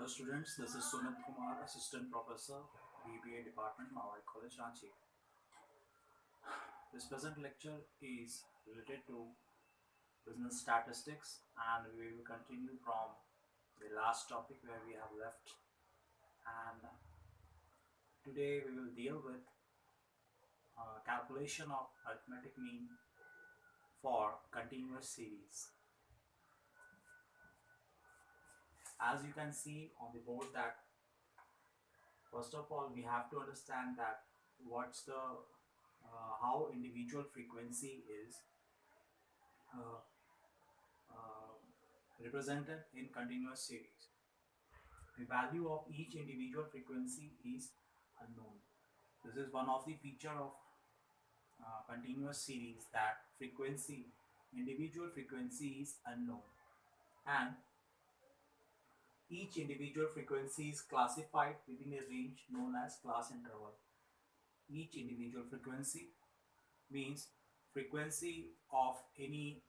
Hello students, this is Sumit Kumar, Assistant Professor, BBA Department, Mawai College, Ranchi. This present lecture is related to business statistics and we will continue from the last topic where we have left, and today we will deal with calculation of arithmetic mean for continuous series. As you can see on the board that first of all we have to understand that what's the how individual frequency is uh, uh, represented in continuous series. The value of each individual frequency is unknown. This is one of the feature of continuous series, that individual frequency is unknown, and each individual frequency is classified within a range known as class interval. Each individual frequency means frequency of any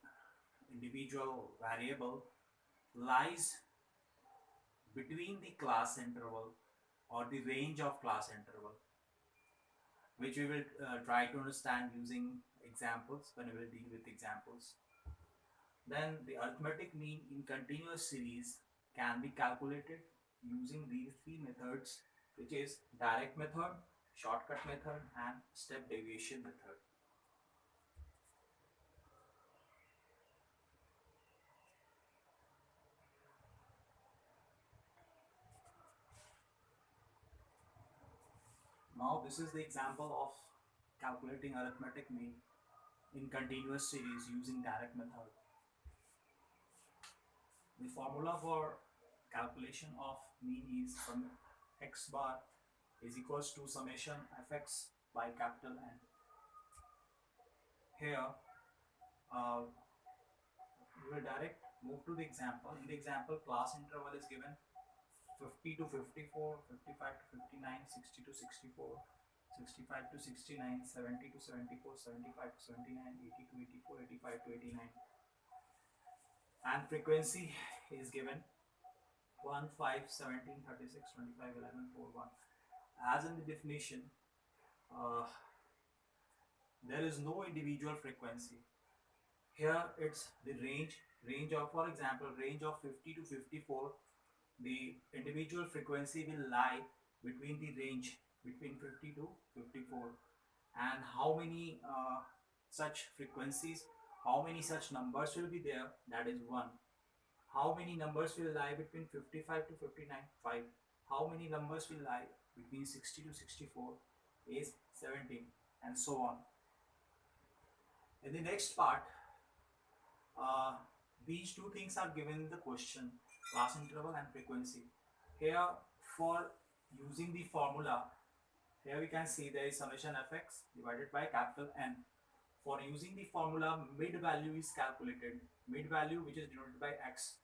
individual variable lies between the class interval or the range of class interval, which we will try to understand using examples when we will deal with examples. Then the arithmetic mean in continuous series can be calculated using these three methods, which is direct method, shortcut method, and step deviation method. Now this is the example of calculating arithmetic mean in continuous series using direct method. The formula for calculation of mean is x bar is equals to summation fx by capital N. Here we will direct move to the example. In the example, class interval is given 50 to 54, 55 to 59, 60 to 64, 65 to 69, 70 to 74, 75 to 79, 80 to 84, 85 to 89. And frequency is given 1, 5, 17, 36, 25, 11, 4, 1. As in the definition, there is no individual frequency. Here it's the range of, for example, range of 50 to 54. The individual frequency will lie between the range between 50 to 54. And how many such frequencies, how many such numbers will be there? That is 1. How many numbers will lie between 55 to 59? 5. How many numbers will lie between 60 to 64? Is 17, and so on. In the next part, these two things are given in the question: class interval and frequency. Here, for using the formula, here we can see there is summation fx divided by capital N. For using the formula, mid value is calculated. Mid value, which is denoted by x.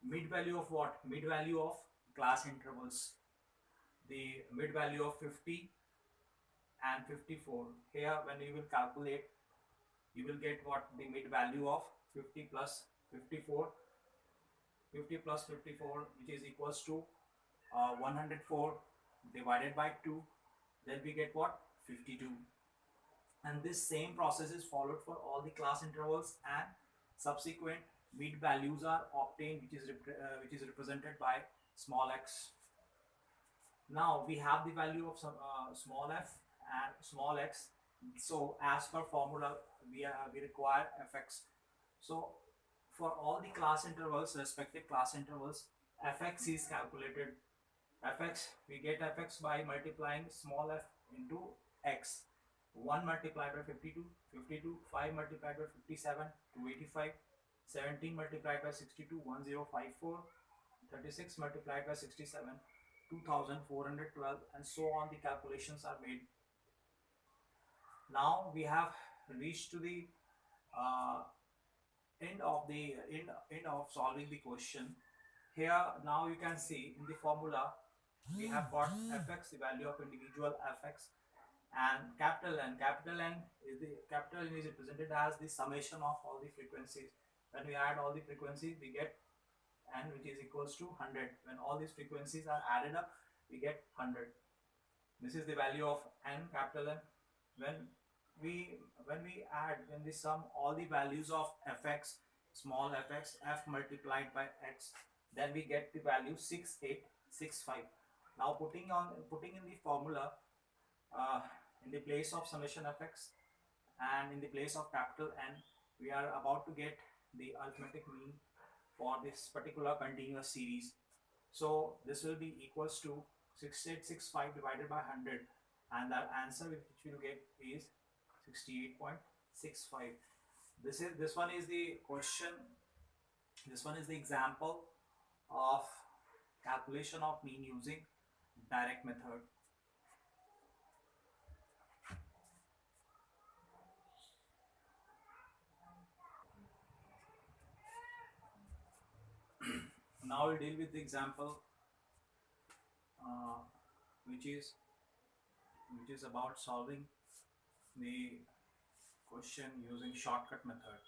Mid value of what? Mid value of class intervals. The mid value of 50 and 54. Here, when you will calculate, you will get what? The mid value of 50 plus 54. 50 plus 54, which is equals to 104 divided by 2. Then we get what? 52. And this same process is followed for all the class intervals, and subsequent mid values are obtained, which is represented by small x. Now we have the value of some small f and small x. So as per formula, we require fx. So for all the class intervals, respective class intervals, fx is calculated. Fx, we get fx by multiplying small f into x. 1 multiplied by 52, 52, 5 multiplied by 57, 285, 17 multiplied by 62, 1054, 36 multiplied by 67, 2412, and so on. The calculations are made. Now we have reached to the end of solving the question. Here now you can see in the formula we have got fx, the value of individual fx, and capital N. Capital N is represented as the summation of all the frequencies. When we add all the frequencies, we get n which is equals to 100. When all these frequencies are added up, we get 100. This is the value of n, capital N. When when we sum all the values of fx, small fx, f multiplied by x, then we get the value 6865. Now putting in the formula, uh, in the place of summation fx and in the place of capital N, we are about to get the arithmetic mean for this particular continuous series. So this will be equals to 6865 divided by 100, and the answer which we will get is 68.65. This one is the question. This one is the example of calculation of mean using direct method. Now we'll deal with the example, uh, which is about solving the question using shortcut method,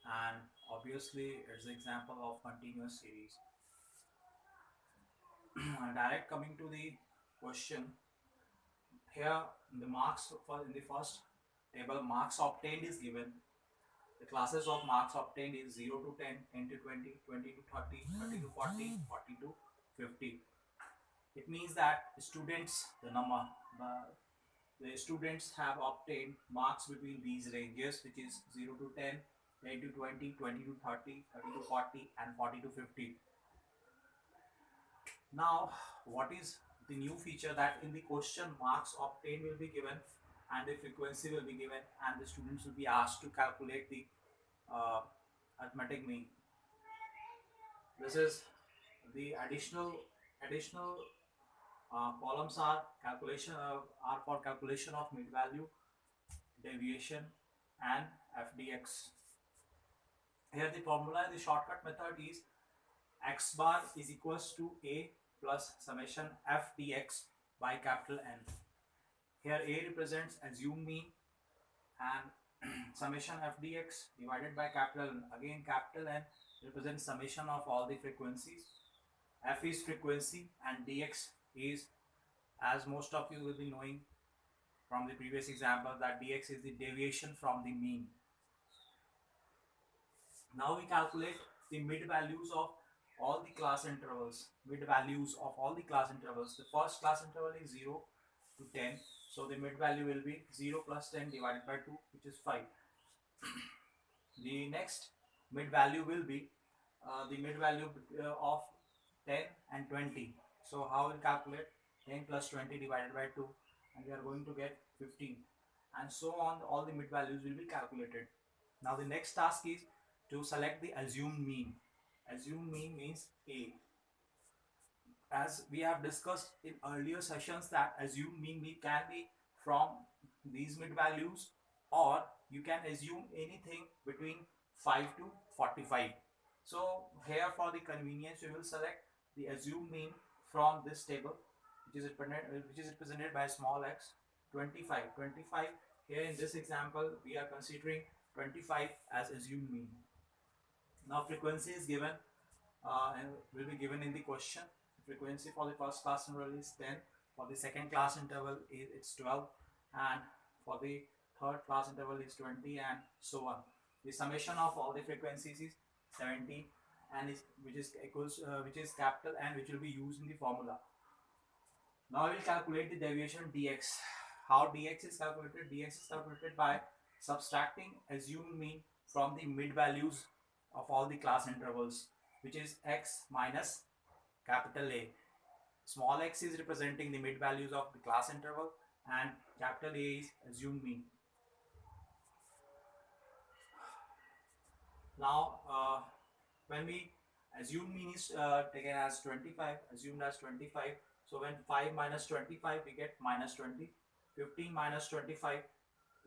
and obviously it's an example of continuous series. Direct coming to the question, here the marks for in the first table, marks obtained is given. The classes of marks obtained is 0 to 10, 10 to 20, 20 to 30, 30 to 40, 40 to 50. It means that students, the students have obtained marks between these ranges, which is 0 to 10, 10 to 20, 20 to 30, 30 to 40, and 40 to 50. Now, what is the new feature, that in the question marks obtained will be given and the frequency will be given, and the students will be asked to calculate the uh, arithmetic mean. This is the additional columns are for calculation of mid value, deviation, and FDX. Here the formula in the shortcut method is x bar is equals to a plus summation f dx by capital N. Here a represents assumed mean and summation f dx divided by capital N. Again capital N represents summation of all the frequencies. F is frequency and dx is, as most of you will be knowing from the previous example, that dx is the deviation from the mean. Now we calculate the mid values of all the class intervals. Mid values of all the class intervals. The first class interval is 0 to 10. So the mid value will be 0 plus 10 divided by 2, which is 5. The next mid value will be the mid value of 10 and 20. So how we'll calculate 10 plus 20 divided by 2, and we are going to get 15, and so on. All the mid values will be calculated. Now the next task is to select the assumed mean. Assumed mean means A. As we have discussed in earlier sessions, that assumed mean can be from these mid values, or you can assume anything between 5 to 45. So here for the convenience we will select the assumed mean from this table, which is represented by small x, 25. 25 here in this example we are considering 25 as assumed mean. Now frequency is given and will be given in the question. Frequency for the first class interval is 10, for the second class interval it's 12, and for the third class interval is 20, and so on. The summation of all the frequencies is 70, and which is capital N, which will be used in the formula. Now we will calculate the deviation dx. How dx is calculated? Dx is calculated by subtracting assumed mean from the mid values of all the class intervals, which is x minus capital A. Small x is representing the mid values of the class interval, and capital A is assumed mean. Now when we assumed mean is taken as 25, assumed as 25, so when 5 minus 25 we get minus 20, 15 minus 25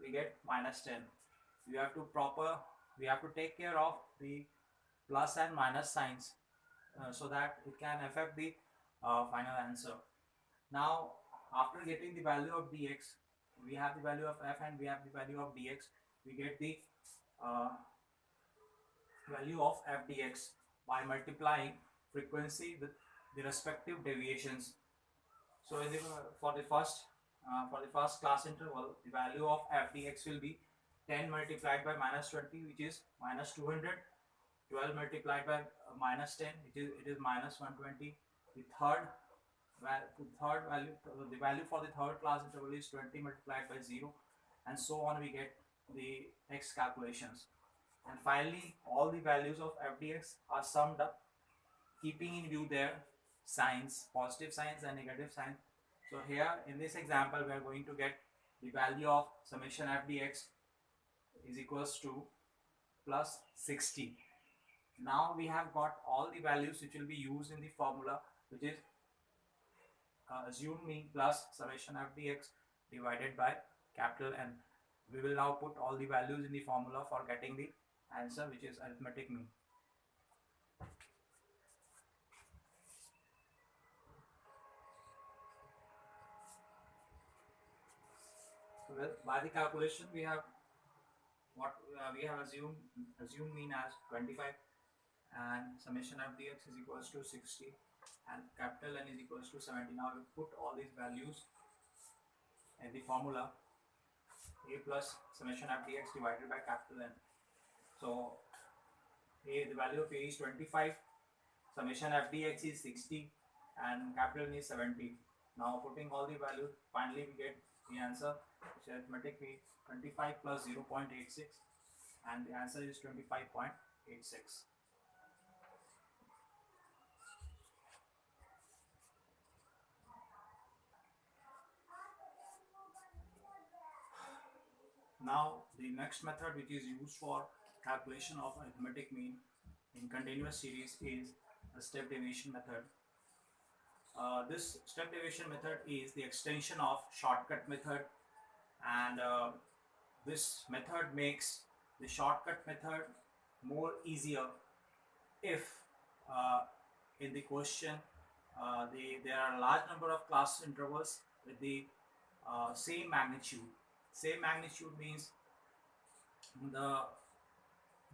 we get minus 10. We have to take care of the plus and minus signs so that it can affect the final answer. Now after getting the value of dx, we have the value of f and we have the value of dx, we get the value of f dx. by multiplying frequency with the respective deviations. So in the, for the first class interval, the value of f dx will be 10 multiplied by minus 20, which is minus 200. 12 multiplied by minus 10, it is minus 120. The third value, the value for the third class interval is 20 multiplied by 0, and so on. We get the next calculations, and finally all the values of f dx are summed up, keeping in view their signs, positive signs and negative signs. So here in this example we are going to get the value of summation f dx is equals to plus 60. Now we have got all the values which will be used in the formula, which is assumed mean plus summation f dx divided by capital N. We will now put all the values in the formula for getting the answer, which is arithmetic mean. So by the calculation we have we have assumed mean as 25, and summation f dx is equals to 60, and capital N is equals to 70. Now we put all these values in the formula, a plus summation f dx divided by capital N. So the value of a is 25, summation f dx is 60, and capital N is 70. Now putting all the values, finally we get the answer, which is arithmetic mean 25 plus 0.86, and the answer is 25.86. Now the next method which is used for calculation of arithmetic mean in continuous series is the step deviation method. This step deviation method is the extension of shortcut method, and this method makes the shortcut method more easier if in the question there are a large number of class intervals with the same magnitude. Same magnitude means the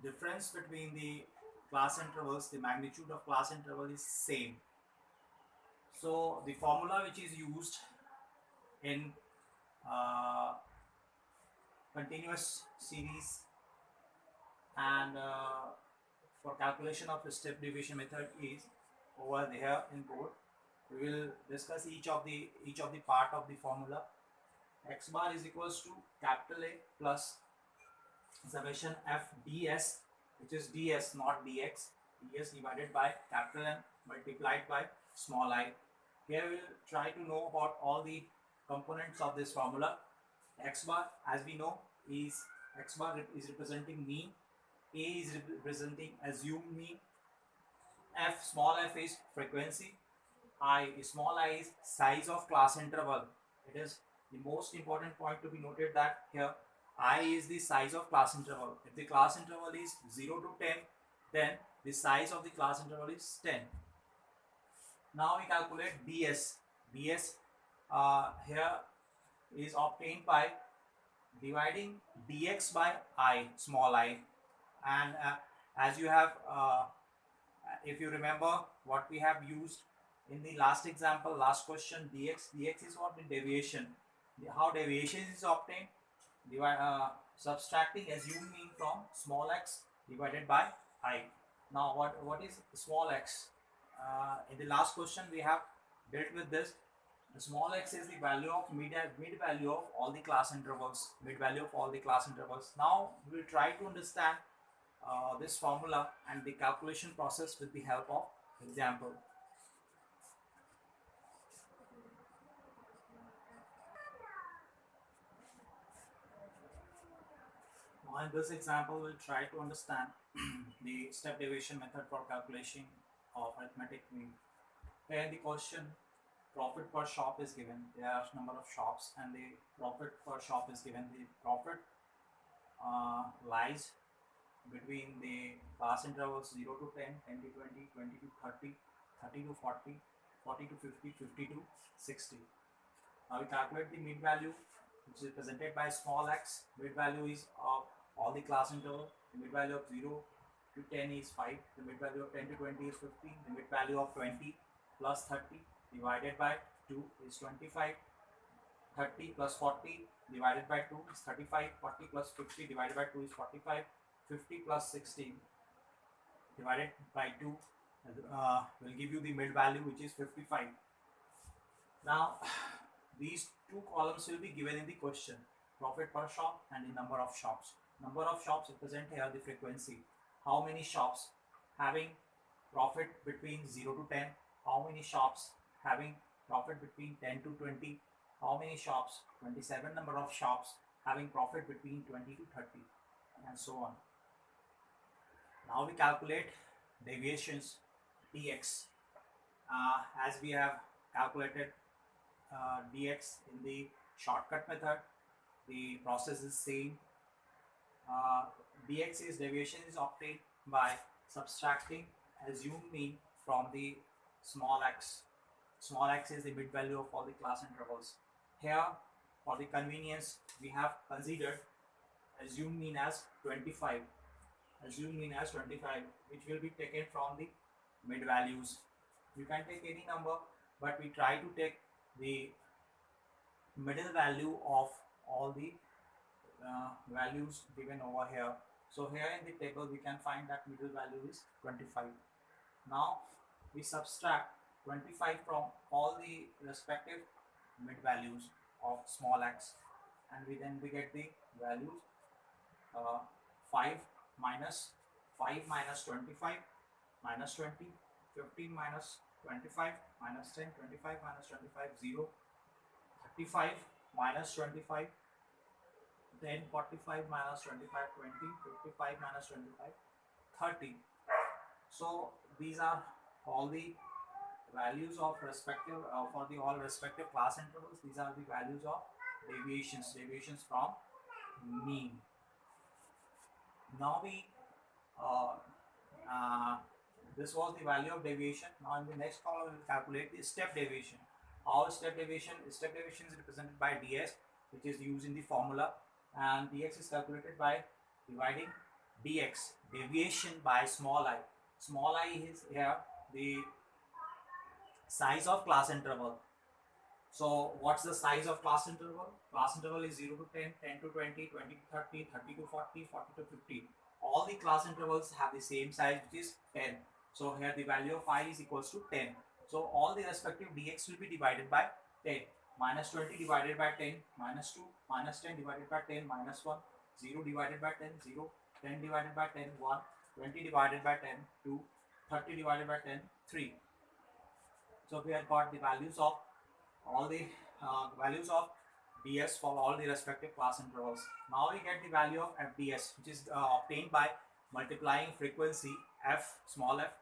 difference between the class intervals, the magnitude of class interval is same. So the formula which is used in continuous series and for calculation of the step deviation method is over here in board. We will discuss each of the part of the formula. X bar is equals to capital A plus summation f ds, which is ds not dx, ds divided by capital N multiplied by small I. Here we will try to know about all the components of this formula. X bar, as we know, is x bar is representing mean, A is representing assumed mean, f small f is frequency, I small I is size of class interval. It is the most important point to be noted that here I is the size of class interval. If the class interval is 0 to 10, then the size of the class interval is 10. Now we calculate ds. ds here is obtained by dividing dx by I small I, and as you have if you remember what we have used in the last example, last question, dx is what? The deviation. How deviation is obtained? Subtracting assumed mean from small x divided by I. Now what is small x? In the last question we have dealt with this. The small x is the value of mid value of all the class intervals. Mid value of all the class intervals. Now we will try to understand this formula and the calculation process with the help of example. Now in this example we'll try to understand the step deviation method for calculation of arithmetic mean. Here in the question, profit per shop is given. There are number of shops and the profit per shop is given. The profit lies between the class intervals 0 to 10, 10 to 20, 20 to 30, 30 to 40, 40 to 50, 50 to 60. Now we calculate the mid value, which is represented by small x. Mid value is of all the class interval. The mid value of 0 to 10 is 5. The mid value of 10 to 20 is 15. The mid value of 20 plus 30 divided by 2 is 25. 30 plus 40 divided by 2 is 35. 40 plus 50 divided by 2 is 45. 50 plus 60 divided by 2 will give you the mid value, which is 55. Now, these two columns will be given in the question: profit per shop and the number of shops. Number of shops represent here the frequency. How many shops having profit between 0 to 10? How many shops having profit between 10 to 20? How many shops? 27 number of shops having profit between 20 to 30, and so on. Now we calculate deviations dx. As we have calculated dx in the shortcut method, the process is same. Dx is deviation is obtained by subtracting assumed mean from the small x. Small x is the mid value of all the class intervals. Here, for the convenience, we have considered assumed mean as 25. Assumed mean as 25, which will be taken from the mid values. You can take any number, but we try to take the middle value of all the values given over here. So here in the table we can find that middle value is 25. Now we subtract 25 from all the respective mid values of small x, and we get the values 5 minus 5 minus 25 minus 20, 15 minus 25 minus 10, 25 minus 25 0, 35 minus 25, then 45 minus 25 20, 55 minus 25 30. So these are all the values of respective for the all respective class intervals. These are the values of deviations from mean. Now we this was the value of deviation. Now in the next column we will calculate the step deviation. Our step deviation is represented by ds, which is used in the formula, and dx is calculated by dividing dx deviation by small I. Small I is here the size of class interval. So what's the size of class interval? Class interval is 0 to 10, 10 to 20, 20 to 30, 30 to 40, 40 to 50. All the class intervals have the same size, which is 10. So here the value of I is equals to 10. So all the respective dx will be divided by 10. Minus 20 divided by 10, minus 2, minus 10 divided by 10, minus 1, 0 divided by 10, 0, 10 divided by 10, 1, 20 divided by 10, 2, 30 divided by 10, 3. So we have got the values of all the values of ds for all the respective class intervals. Now we get the value of fds, which is obtained by multiplying frequency f, small f,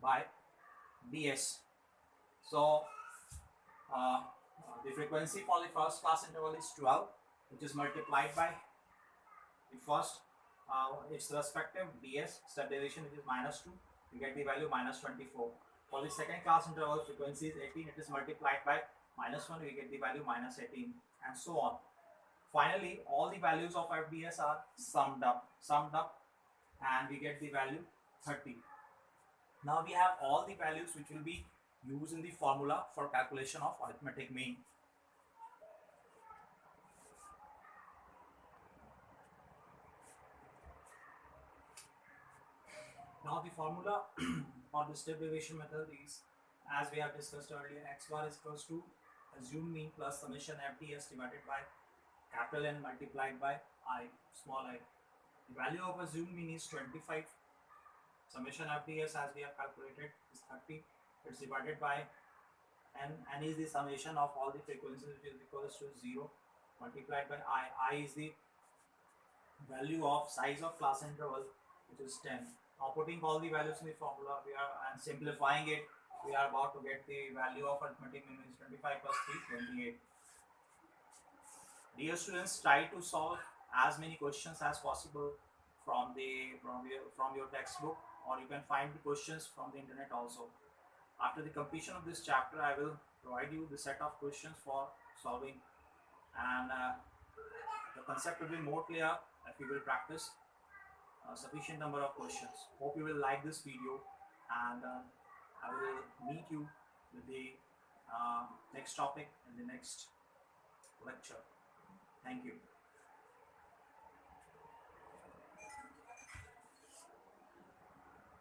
by ds. So the frequency for the first class interval is 12, which is multiplied by the first its respective ds, step deviation, which is minus 2. We get the value minus 24. For the second class interval, frequency is 18. It is multiplied by minus 1. We get the value minus 18, and so on. Finally, all the values of FDS are summed up, and we get the value 30. Now we have all the values which will be used in the formula for calculation of arithmetic mean. Now the formula for the step deviation method is, as we have discussed earlier, x bar is equals to assumed mean plus summation fds divided by capital N multiplied by I, small I. The value of assumed mean is 25. Summation fds, as we have calculated, is 30. It's divided by n. N is the summation of all the frequencies, which is equals to 0, multiplied by I. I is the value of size of class interval, which is 10. Now putting all the values in the formula, we are and simplifying it, we are about to get the value of arithmetic mean is 25 plus 3, 28. Dear students, try to solve as many questions as possible from your textbook, or you can find the questions from the internet also. After the completion of this chapter, I will provide you the set of questions for solving, and the concept will be more clear if you will practice. sufficient number of questions. Hope you will like this video, and I will meet you with the next topic in the next lecture. Thank you.